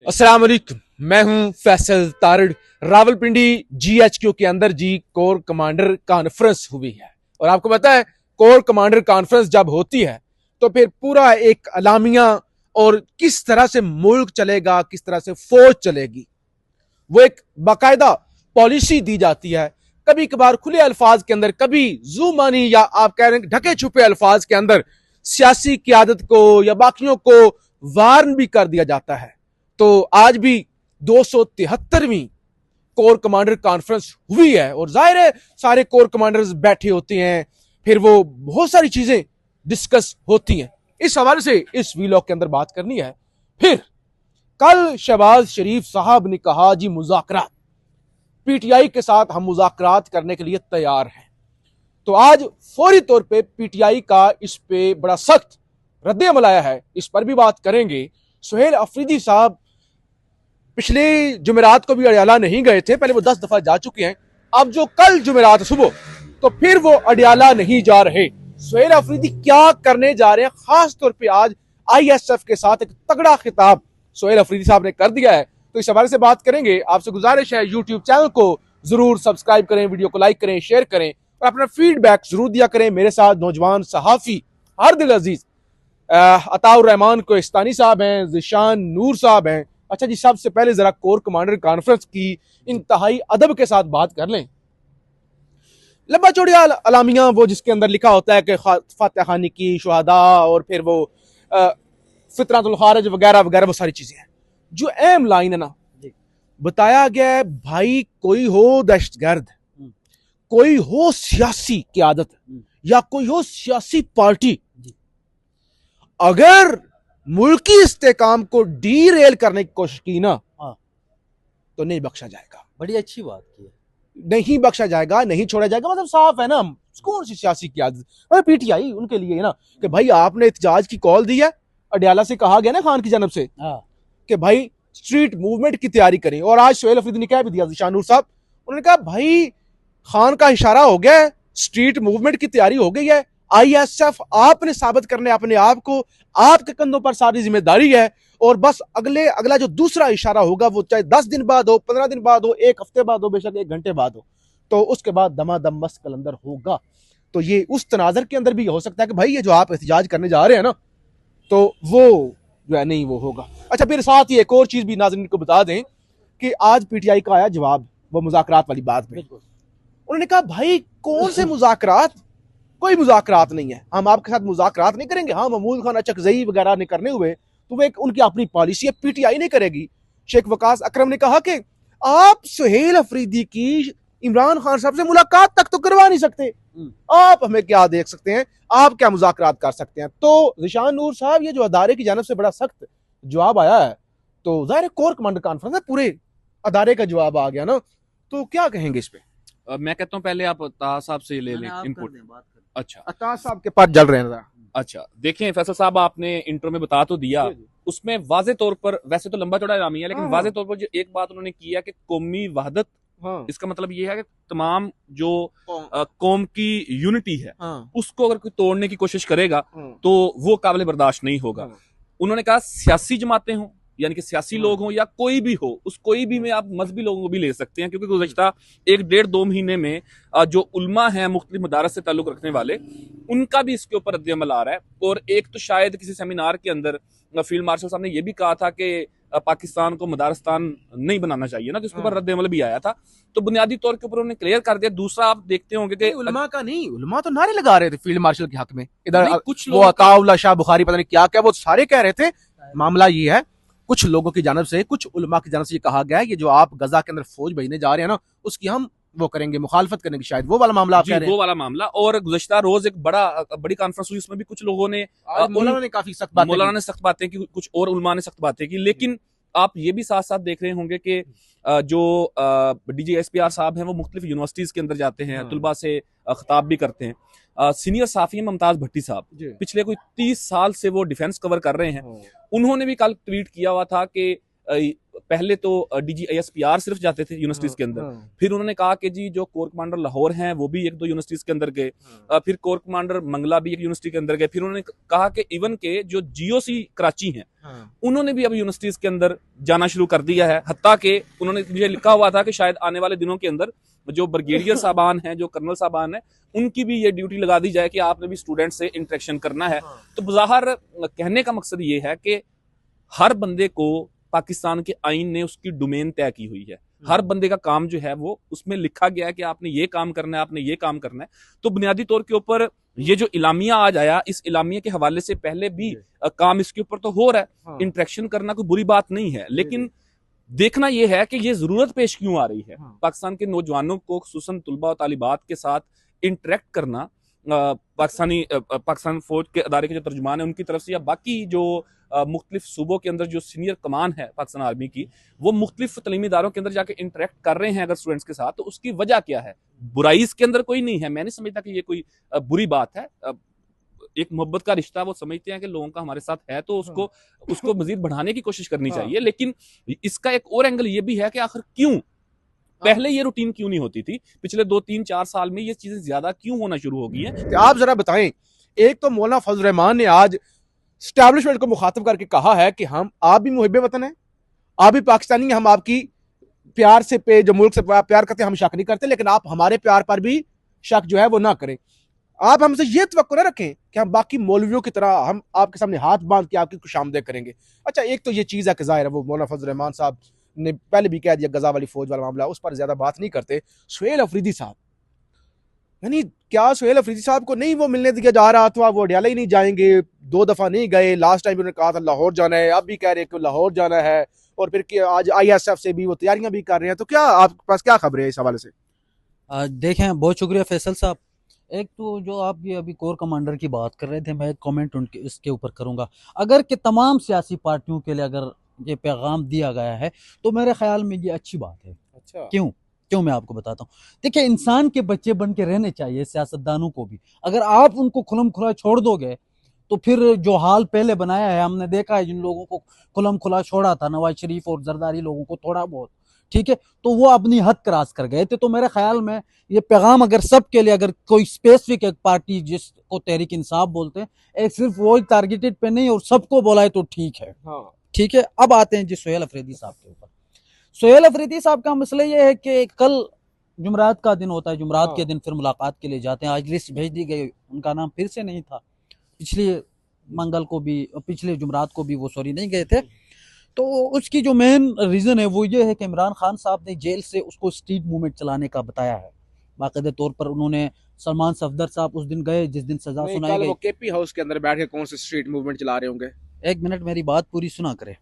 अस्सलाम वालेकुम, मैं हूं फैसल तारड़। रावलपिंडी GHQ के अंदर जी कोर कमांडर कॉन्फ्रेंस हुई है और आपको पता है कोर कमांडर कॉन्फ्रेंस जब होती है तो फिर पूरा एक अलामिया और किस तरह से मुल्क चलेगा, किस तरह से फौज चलेगी, वो एक बाकायदा पॉलिसी दी जाती है। कभी कभार खुले अल्फाज के अंदर, कभी जुबानी या आप कह रहे हैं ढके छुपे अल्फाज के अंदर सियासी क़यादत को या बाकियों को वार्न भी कर दिया जाता है। तो आज भी 273वीं कोर कमांडर कॉन्फ्रेंस हुई है और जाहिर है सारे कोर कमांडर्स बैठे होते हैं, फिर वो बहुत सारी चीजें डिस्कस होती हैं। इस हवाले से इस वीलॉग के अंदर बात करनी है। फिर कल शहबाज शरीफ साहब ने कहा जी मुज़ाकरात, PTI के साथ हम मुज़ाकरात करने के लिए तैयार हैं। तो आज फौरी तौर पे PTI का इस पे बड़ा सख्त रद्द-ए-अमल आया है, इस पर भी बात करेंगे। सुहेल अफरीदी साहब पिछले जुमेरात को भी अडियाला नहीं गए थे, पहले वो 10 दफा जा चुके हैं। अब जो कल जुमेरात सुबह तो फिर वो अडियाला नहीं जा रहे। सुहेल अफरीदी क्या करने जा रहे हैं, खास तौर पे आज ISF के साथ एक तगड़ा खिताब सुहेल अफरीदी साहब ने कर दिया है। तो इस हवाले से बात करेंगे। आपसे गुजारिश है यूट्यूब चैनल को जरूर सब्सक्राइब करें, वीडियो को लाइक करें, शेयर करें और अपना फीडबैक जरूर दिया करें। मेरे साथ नौजवान सहाफी हरदिल अजीज अताउर रहमान कोहिस्तानी साहब हैं, जिशान नूर साहब हैं। अच्छा जी, सबसे पहले जरा कोर कमांडर कॉन्फ्रेंस की इंतहाई अदब के साथ बात कर लें। लंबा चौड़ा अलामिया वो जिसके अंदर लिखा होता है कि फातह खानी की, शुहदा और फिर वो फितरतुल खारिज वगैरह वगैरह, वो सारी चीजें हैं। जो अहम लाइन है ना, बताया गया है भाई कोई हो दहशतगर्द, कोई हो सियासी क़यादत या कोई हो सियासी पार्टी, अगर मुल्की इस्तेकाम को डीरेल करने की कोशिश की ना तो नहीं बख्शा जाएगा। बड़ी अच्छी बात की है। नहीं बख्शा जाएगा, नहीं छोड़ा जाएगा। मतलब साफ है ना, कौन सी सियासी क़यादत, PTI उनके लिए है ना कि भाई आपने एहतजाज की कॉल दी है, अडियाला से कहा गया ना खान की जानब से कि भाई स्ट्रीट मूवमेंट की तैयारी करें। और आज सुहेल अफरीदी ने कह भी दिया, जिशान नूर साहब, उन्होंने कहा भाई खान का इशारा हो गया है, स्ट्रीट मूवमेंट की तैयारी हो गई है। ISF आपने साबित करने अपने आप को, आपके कंधों पर सारी जिम्मेदारी है और बस अगला जो दूसरा इशारा होगा वो चाहे 10 दिन बाद हो, 15 दिन बाद हो, 1 हफ्ते बाद हो, बेशक 1 घंटे बाद हो, तो उसके बाद दमादम मस्त कलंदर होगा। तो ये उस तनाजर के अंदर भी हो सकता है कि भाई ये जो आप एहतजाज करने जा रहे हैं ना, तो वो जो है नहीं वो होगा। अच्छा, फिर साथ ही एक और चीज भी नाज़रीन को बता दें कि आज PTI का आया जवाब वो मुज़ाकरात वाली बात में। उन्होंने कहा भाई कौन से मुज़ाकरात, कोई मुज़ाकरात नहीं है, हम आपके साथ मुज़ाकरात नहीं करेंगे। हाँ, महमूद खान अचकज़ई वगैरह ने करने हुए तो वो एक उनकी अपनी पॉलिसी है, PTI नहीं करेगी। शेख वकास अकरम ने कहा कि आप सुहेल अफरीदी की इमरान खान साहब से मुलाकात तक तो करवा नहीं सकते, आप हमें क्या देख सकते हैं, आप क्या मुज़ाकरात कर सकते हैं। तो जिशान नूर साहब, ये जो अदारे की जानब से बड़ा सख्त जवाब आया है, तो जाहिर कोर कमांडर कॉन्फ्रेंस है, पूरे अदारे का जवाब आ गया ना, तो क्या कहेंगे इस पे? मैं कहता हूँ पहले आप ताहा साहब से ले लें इनपुट। अच्छा, अतार साहब के पास जल रहे हैं। अच्छा, देखें फैसल साहब, आपने इंट्रो में बता तो दिया, उसमें वाजे तौर पर, वैसे तो लंबा चौड़ा इलामी है, लेकिन वाजे तौर पर जो एक बात उन्होंने की है कि कौमी वहदत, इसका मतलब ये है कि तमाम जो कौम की यूनिटी है उसको अगर कोई तोड़ने की कोशिश करेगा तो वो काबिल बर्दाश्त नहीं होगा। उन्होंने कहा सियासी जमातें हों, यानी कि सियासी लोग हों या कोई भी हो, उस कोई भी में आप मजहबी लोगों को भी ले सकते हैं, क्योंकि गुज़श्ता 1-1.5-2 महीने में जो उल्मा हैं मुख्तलिफ मदारस से ताल्लुक रखने वाले, उनका भी इसके ऊपर रद्द-ए-अमल आ रहा है। और एक तो शायद किसी सेमिनार के अंदर फील्ड मार्शल साहब ने यह भी कहा था कि पाकिस्तान को मदारस्तान नहीं बनाना चाहिए ना, तो इसके ऊपर रद्द-ए-अमल भी आया था। तो बुनियादी तौर के ऊपर उन्होंने क्लियर कर दिया। दूसरा, आप देखते होंगे कि उलमा का नहीं, उलमा तो नारे लगा रहे थे फील्ड मार्शल के हक में, इधर कुछ वो अताउल्लाह शाह बुखारी पता नहीं क्या क्या, वो सारे कह रहे थे। मामला ये है, कुछ लोगों की जानब से, कुछ उलमा की जानब से ये कहा गया है कि जो आप गजा के अंदर फौज भेजने जा रहे हैं ना, उसकी हम वो करेंगे, मुखालफत करने की, शायद वो वाला मामला आप कह रहे हैं। वो वाला मामला। और गुज़श्ता रोज एक बड़ी कॉन्फ्रेंस हुई, उसमें भी कुछ लोगों ने, मौलाना ने काफी सख्त बातें की, कुछ और उलमा ने सख्त बातें की। लेकिन आप ये भी साथ साथ देख रहे होंगे कि जो DGSPR साहब हैं वो मुख्तलिफ यूनिवर्सिटीज के अंदर जाते हैं, तुलबा से खिताब भी करते हैं। सीनियर साफी मुमताज भट्टी साहब, पिछले कोई 30 साल से वो डिफेंस कवर कर रहे हैं। उन्होंने भी कल ट्वीट किया हुआ था कि पहले तो DGISPR सिर्फ जाते थे यूनिवर्सिटीज के अंदर, फिर उन्होंने कहा कि जी जो कोर कमांडर लाहौर हैं वो भी 1-2 यूनिवर्सिटीज के अंदर गए, फिर कोर कमांडर मंगला भी एक यूनिवर्सिटी के अंदर गए, फिर उन्होंने कहा कि इवन के जो GOC कराची हैं उन्होंने भी अब यूनिवर्सिटीज के अंदर जाना शुरू कर दिया है। हत्ता के उन्होंने मुझे लिखा हुआ था कि शायद आने वाले दिनों के अंदर जो ब्रिगेडियर साहबान हैं, जो कर्नल साहबान हैं, उनकी भी ये ड्यूटी लगा दी जाए कि आपने भी स्टूडेंट से इंटरेक्शन करना है। तो बज़ाहिर कहने का मकसद ये है कि हर बंदे को पाकिस्तान के आईन ने उसकी डोमेन तय की हुई है, हर बंदे का काम जो है वो उसमें लिखा गया है कि आपने ये काम करना है, आपने ये काम करना है। तो बुनियादी तौर के ऊपर ये जो इलामिया आज आया, इस इलामिया के हवाले से पहले भी काम इसके ऊपर तो हो रहा है, इंटरेक्शन करना कोई बुरी बात नहीं है, लेकिन देखना यह है कि ये जरूरत पेश क्यों आ रही है। पाकिस्तान के नौजवानों को खुसूसन तुलबा और तालिबात के साथ इंटरेक्ट करना पाकिस्तान फौज के अदारे के जो तर्जुमान है उनकी तरफ से, या बाकी जो मुख्तलिफ सूबों के अंदर जो सीनियर कमान है पाकिस्तान आर्मी की, वो मुख्तलिफ तलीमी इदारों के अंदर जाके इंटरेक्ट कर रहे हैं अगर स्टूडेंट्स के साथ, तो उसकी वजह क्या है? बुराई इसके अंदर कोई नहीं है, मैं नहीं समझता कि ये कोई बुरी बात है। एक मोहब्बत का रिश्ता वो समझते हैं कि लोगों का हमारे साथ है, तो उसको मजीद बढ़ाने की कोशिश करनी चाहिए। लेकिन इसका एक और एंगल ये भी है कि आखिर क्यों पहले ये रूटीन क्यों नहीं होती थी, पिछले 2-3-4 साल में ये चीजें ज्यादा क्यों होना शुरू हो गई हैं? आप जरा बताएं। एक तो मौलाना फजल रहमान ने आज स्टैब्लिशमेंट को मुखातब करके कहा है कि आप भी मुहिब्बे वतन हैं, आप भी पाकिस्तानी हैं, हम आपकी प्यार से जो मुल्क से प्यार करते हैं हम शक नहीं करते, लेकिन आप हमारे प्यार पर भी शक जो है वो ना करें। आप हमसे ये तवक्को ना रखें कि हम बाकी मौलवियों की तरह हम आपके सामने हाथ बांध के आपकी खुशामदीद करेंगे। अच्छा, एक तो ये चीज़ है कि जाहिर है वो मौलाना फजल रहमान साहब ने पहले भी कह दिया, गजा वाली फौज वाला मामला, उस पर ज्यादा बात नहीं करते। सुहेल अफरीदी साहब, यानी क्या सुहेल अफरीदी साहब को नहीं वो मिलने दिया जा रहा था? वो अडियाला ही नहीं जाएंगे, 2 दफा नहीं गए, लास्ट टाइम उन्होंने कहा था लाहौर जाना है, अब भी कह रहे हैं कि लाहौर जाना है, और फिर आज ISF से भी वो तैयारियां भी कर रहे हैं। तो क्या आपके पास क्या खबर है इस हवाले से? देखें, बहुत शुक्रिया फैसल साहब। एक तो जो आप ये अभी कोर कमांडर की बात कर रहे थे, मैं एक कमेंट उनके इसके ऊपर करूंगा। अगर कि तमाम सियासी पार्टियों के लिए अगर ये पैगाम दिया गया है तो मेरे ख्याल में ये अच्छी बात है। अच्छा, क्यों मैं आपको बताता हूँ। देखिए, इंसान के बच्चे बन के रहने चाहिए सियासतदानों को भी। अगर आप उनको खुलम खुला छोड़ दोगे तो फिर जो हाल पहले बनाया है, हमने देखा है जिन लोगों को खुलम खुला छोड़ा था, नवाज शरीफ और जरदारी लोगों को थोड़ा बहुत, ठीक है, तो वो अपनी हद क्रॉस कर गए थे। तो मेरे ख्याल में ये पैगाम अगर सबके लिए, अगर कोई स्पेसिफिक एक पार्टी जिसको तहरीक इंसाफ बोलते हैं, एक सिर्फ वो टारगेटेड पे नहीं और सबको बोला है तो ठीक है। ठीक है, अब आते हैं जी सुहेल अफरीदी साहब के ऊपर। सुहेल अफरीदी साहब का मसला ये है कि कल जुमरात का दिन होता है, जुमरात के दिन फिर मुलाकात के लिए जाते हैं। आज लिस्ट भेज दी गई, उनका नाम फिर से नहीं था, पिछले मंगल को भी, पिछले जुमरात को भी वो नहीं गए थे। तो उसकी जो मेन रीज़न है वो ये है कि इमरान खान साहब ने जेल से उसको स्ट्रीट मूवमेंट चलाने का बताया है। बाकायदे तौर पर उन्होंने सलमान सफदर साहब उस दिन गए जिस दिन सजा सुनाई गई, KP हाउस के अंदर बैठ के कौन से स्ट्रीट मूवमेंट चला रहे होंगे? एक मिनट मेरी बात पूरी सुना करे।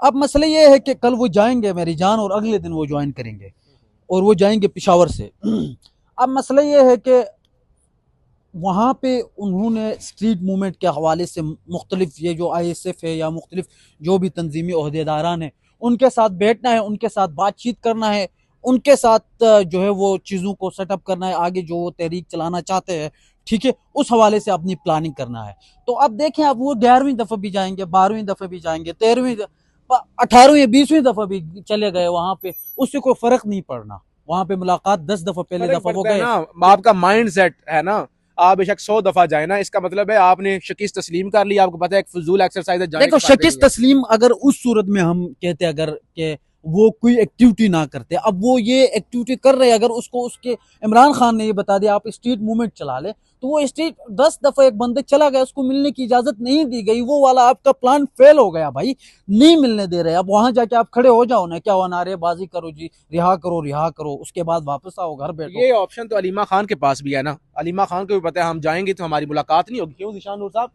अब मसला ये है कि कल वो जाएंगे मेरी जान, और अगले दिन वो ज्वाइन करेंगे, और वो जाएंगे पिशावर से। अब मसला ये है कि वहाँ पे उन्होंने स्ट्रीट मूवमेंट के हवाले से मुख्तलिफ ये जो ISF है या मुख्तलिफ जो भी तंजीमी ओहदेदारान है उनके साथ बैठना है, उनके साथ बातचीत करना है, उनके साथ जो है वो चीज़ों को सेटअप करना है, आगे जो वो तहरीक चलाना चाहते हैं, ठीक है, उस हवाले से अपनी प्लानिंग करना है। तो अब देखें, अब वो 11वीं दफ़ा भी जाएंगे, 12वीं दफ़ा भी जाएंगे, 13वीं 18वीं 20वीं दफ़ा भी चले गए वहाँ पे, उससे कोई फ़र्क नहीं पड़ना। वहाँ पे मुलाकात 10 दफ़ा पहले दफ़ा वो गए, आपका माइंड सेट है ना, आप बेशक 100 दफा जाए ना, इसका मतलब है आपने शिकस्त तस्लीम कर ली। आपको पता है एक फजूल एक्सरसाइज है। देखो, शिकस्त तस्लीम अगर उस सूरत में हम कहते अगर के वो कोई एक्टिविटी ना करते, अब वो ये एक्टिविटी कर रहे, अगर उसको उसके इमरान खान ने ये बता दिया आप स्ट्रीट मूवमेंट चला ले, तो वो स्ट्रीट 10 दफा एक बंदे चला गया, उसको मिलने की इजाजत नहीं दी गई, वो वाला आपका प्लान फेल हो गया भाई, नहीं मिलने दे रहे। अब वहां जाके आप खड़े हो जाओ ना, क्या हुआ, नारेबाजी करो जी, रिहा करो, उसके बाद वापस आओ, घर बैठो। ये ऑप्शन तो अलीमा खान के पास भी है ना, अलीमा खान को भी पता है हम जाएंगे तो हमारी मुलाकात नहीं होगी। क्यों निशान नूर साहब?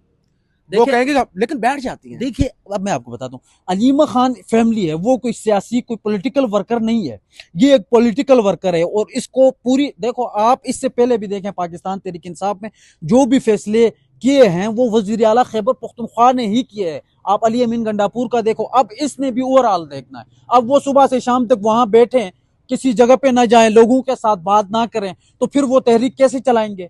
वो कहेंगे लेकिन बैठ जाती हैं। देखिए, अब मैं आपको बताता हूँ, अलीमा खान फैमिली है, वो कोई सियासी कोई पॉलिटिकल वर्कर नहीं है, ये एक पॉलिटिकल वर्कर है। और इसको पूरी देखो, आप इससे पहले भी देखें पाकिस्तान तहरीक इंसाफ में जो भी फैसले किए हैं वो वजीर आला खैबर पख्तूनख्वा ने ही किए हैं। आप अली अमीन गंडापुर का देखो, अब इसने भी ओवरऑल देखना है। अब वो सुबह से शाम तक वहां बैठे, किसी जगह पे ना जाए, लोगों के साथ बात ना करें, तो फिर वो तहरीक कैसे चलाएंगे?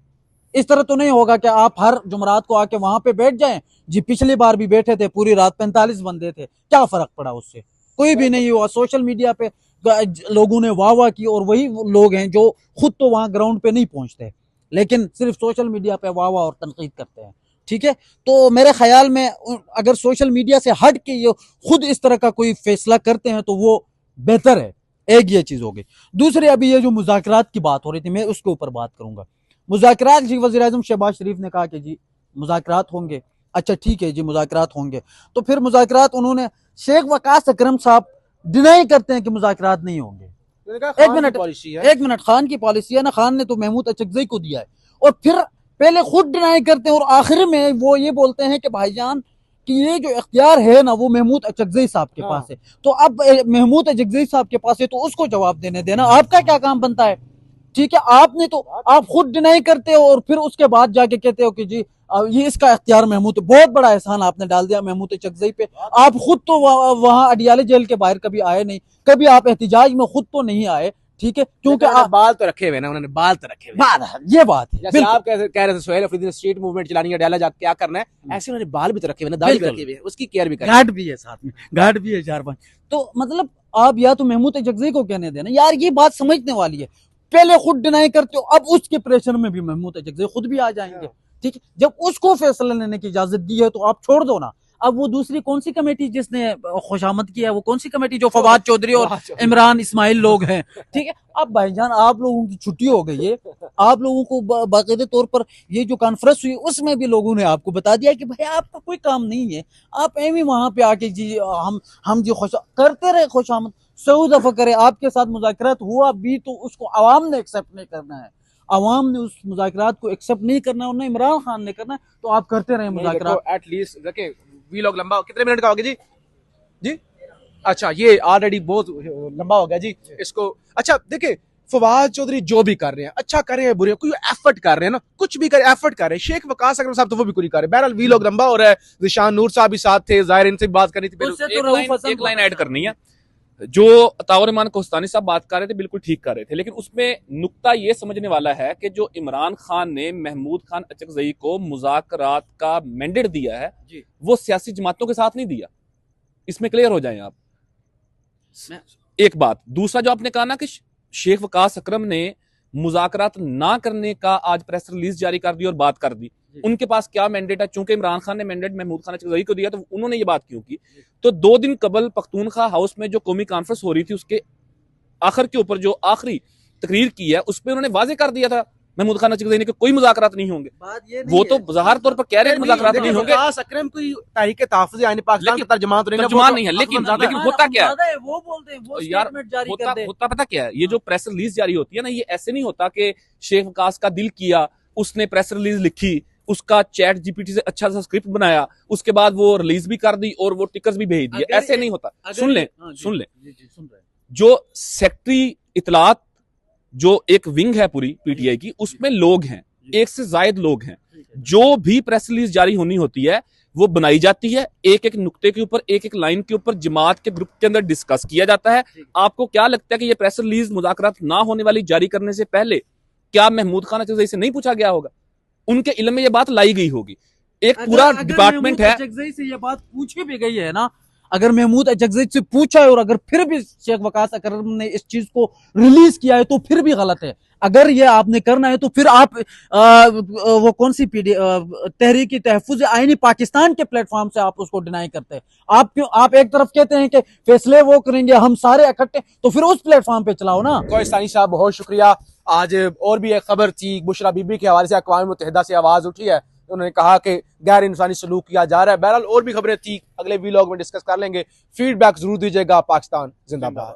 इस तरह तो नहीं होगा कि आप हर जुमरात को आके वहां पे बैठ जाएं। जी, पिछली बार भी बैठे थे, पूरी रात 45 बंदे थे, क्या फर्क पड़ा उससे? कोई भी नहीं हुआ। सोशल मीडिया पे लोगों ने वाह वाह की, और वही लोग हैं जो खुद तो वहां ग्राउंड पे नहीं पहुंचते, लेकिन सिर्फ सोशल मीडिया पे वाह वाह और तनकीद करते हैं। ठीक है, तो मेरे ख्याल में अगर सोशल मीडिया से हट के ये खुद इस तरह का कोई फैसला करते हैं तो वो बेहतर है। एक ये चीज होगी। दूसरी, अभी ये जो मुज़ाकरात की बात हो रही थी, मैं उसके ऊपर बात करूंगा। मुज़ाकरात जी, वज़ीर आज़म शहबाज शरीफ ने कहा कि जी मुज़ाकरात होंगे। अच्छा ठीक है जी, मुज़ाकरात होंगे। तो फिर मुज़ाकरात, उन्होंने शेख वकास अकरम साहब डिनाई करते हैं कि मुज़ाकरात नहीं होंगे। एक मिनट, एक मिनट, खान की पॉलिसी है ना, खान ने तो महमूद अचकज़ई को दिया है, और फिर पहले खुद डिनाई करते हैं और आखिर में वो ये बोलते हैं कि भाईजान कि ये जो इख्तियार है ना वो महमूद अचकज़ई साहब के पास है। तो अब महमूद अचकज़ई साहब के पास है तो उसको जवाब देने देना आपका क्या काम बनता है? ठीक है, आपने तो, आप खुद डिनाई करते हो और फिर उसके बाद जाके कहते हो कि जी ये इसका इख्तियार महमूद, बहुत बड़ा एहसान आपने डाल दिया महमूद अचकज़ई पे। आप खुद तो वहां अडियाले जेल के बाहर कभी आए नहीं, कभी आप एहतिजाज में खुद तो नहीं आए। ठीक है, क्योंकि बाल तो रखे हुए ना, उन्होंने बाल तो रखे हुए। ये बात है। जैसे आप कह रहे थे सोहेल अफरीदी ने स्ट्रीट मूवमेंट चलानी है, डाला जाके क्या करना है, ऐसे उन्होंने बाल भी तो रखे हुए ना, दाढ़ी भी रखी हुई है, उसकी केयर भी करनी है। घाट भी है साथ में, घाट भी है 4-5। तो मतलब आप या तो महमूद अचकज़ई को कहने देना यार, ये बात समझने वाली है। पहले खुद डिनाई करते हो, अब उसके प्रेशर में भी महमूद अचकज़ई खुद भी आ जाएंगे। ठीक है, जब उसको फैसला लेने की इजाजत दी है तो आप छोड़ दो ना। अब वो दूसरी कौन सी कमेटी जिसने खुशामद किया है, वो कौन सी कमेटी जो फवाद चौधरी और इमरान इस्माइल लोग हैं। ठीक है, अब भाईजान आप लोगों की छुट्टी हो गई है, आप लोगों को बाकायदे तौर पर ये जो कॉन्फ्रेंस हुई उसमें भी लोगों ने आपको बता दिया कि भाई आपका कोई काम नहीं है, आप एम ही वहां पे आके जी हम जी खुश करते रहे, खुशामद 100 दफा करे। आपके साथ मुज़ाकरात हुआ भी तो उसको अवाम ने एक्सेप्ट नहीं करना है, अवाम ने उस मुज़ाकरात को एक्सेप्ट नहीं करना है, और इमरान खान ने करना है, तो आप करते रहे मुज़ाकरात। एटलीस्ट देखिए वी लॉग लंबा कितने मिनट का हो गया जी? जी अच्छा, ये ऑलरेडी बहुत लंबा हो गया जी इसको। अच्छा देखिए, फवाद चौधरी जो भी कर रहे हैं, अच्छा कर रहे हैं, बुरे, कोई एफर्ट कर रहे हैं ना, कुछ भी कर एफर्ट कर रहे हैं। शेख वकास अकरम साहब तो वो भी कोई कर रहे हैं। बहरहाल वी लॉग लंबा हो रहा है, जिशान नूर साहब भी साथ थे, जाहिर इनसे भी बात करनी थी। एक लाइन ऐड करनी है। जो अताउर रहमान कोहस्तानी साहब बात कर रहे थे बिल्कुल ठीक कर रहे थे, लेकिन उसमें नुक्ता ये समझने वाला है कि जो इमरान खान ने महमूद खान अचकज़ई को मुज़ाकरात का मैंडेट दिया है वो सियासी जमातों के साथ नहीं दिया, इसमें क्लियर हो जाएं आप। एक बात। दूसरा जो आपने कहा ना कि शेख वकास अकरम ने मुज़ाकरात ना करने का आज प्रेस रिलीज जारी कर दी और बात कर दी, उनके पास क्या मैंडेट है? चूंकि इमरान खान ने मैंडेट महमूद खान अचकज़ई को दिया तो उन्होंने ये बात क्यों की? तो 2 दिन कबल पख्तूनख्वा हाउस में जो कौमी कॉन्फ्रेंस हो रही थी उसके आखिर के ऊपर जो आखिरी तकरीर की है उसमें उन्होंने वाजे कर दिया था महमूद खान अचकज़ई ने कि कोई मुज़ाकरात नहीं होंगे। वो तो ज़ाहिर तौर पर कह रहे हैं मुज़ाकरात नहीं होंगे। अकरम कोई तहरीक तहफ़्फ़ुज़ आइन पाकिस्तान की तर्जुमान तो नहीं है, लेकिन होता क्या है वो बोलते हैं, वो यार, स्टेटमेंट जारी कर दे। होता पता क्या है, ये जो प्रेस रिलीज जारी होती है ना, ये ऐसे नहीं होता कि शेख वकास का दिल किया, उसने प्रेस रिलीज लिखी, उसका चैट जीपीटी से अच्छा सा स्क्रिप्ट बनाया, उसके बाद वो रिलीज भी कर दी और वो टिकट्स भी भेज दिए। ऐसे नहीं होता। सुन ले जो सेक्रेटरी इतलात जो एक विंग है पूरी पीटीआई की, उसमें लोग हैं, 1 से ज्यादा लोग हैं। जो भी प्रेस रिलीज जारी होनी होती है वो बनाई जाती है, एक एक नुक्ते के ऊपर, एक एक लाइन के ऊपर जमात के ग्रुप के अंदर डिस्कस किया जाता है। आपको क्या लगता है कि ये प्रेस रिलीज मुज़ाकरात ना होने वाली जारी करने से पहले क्या महमूद खान अचकज़ई से नहीं पूछा गया होगा? उनके इल्म में ये बात लाई गई होगी। एक पूरा डिपार्टमेंट है, अचकज़ई से ये बात पूछी भी गई है ना, अगर महमूद अचकज़ई से पूछा है और अगर फिर भी शेख वकास अकरम ने इस चीज को रिलीज किया है तो फिर भी गलत है। अगर ये आपने करना है तो फिर आप वो कौन सी तहरीक तहफ़्फ़ुज़ आईनी पाकिस्तान के प्लेटफॉर्म से आप उसको डिनाई करते हैं। आप एक तरफ कहते हैं कि फैसले वो करेंगे हम सारे इकट्ठे, तो फिर उस प्लेटफॉर्म पे चलाओ ना। कोहस्तानी साहब बहुत शुक्रिया। आज और भी एक खबर थी, बुशरा बीबी के हवाले से अक़वाम मुत्तहिदा से आवाज उठी है, उन्होंने कहा कि गैर इंसानी सलूक किया जा रहा है। बहरहाल और भी खबरें थी, अगले वीलॉग में डिस्कस कर लेंगे। फीडबैक जरूर दीजिएगा। पाकिस्तान जिंदाबाद।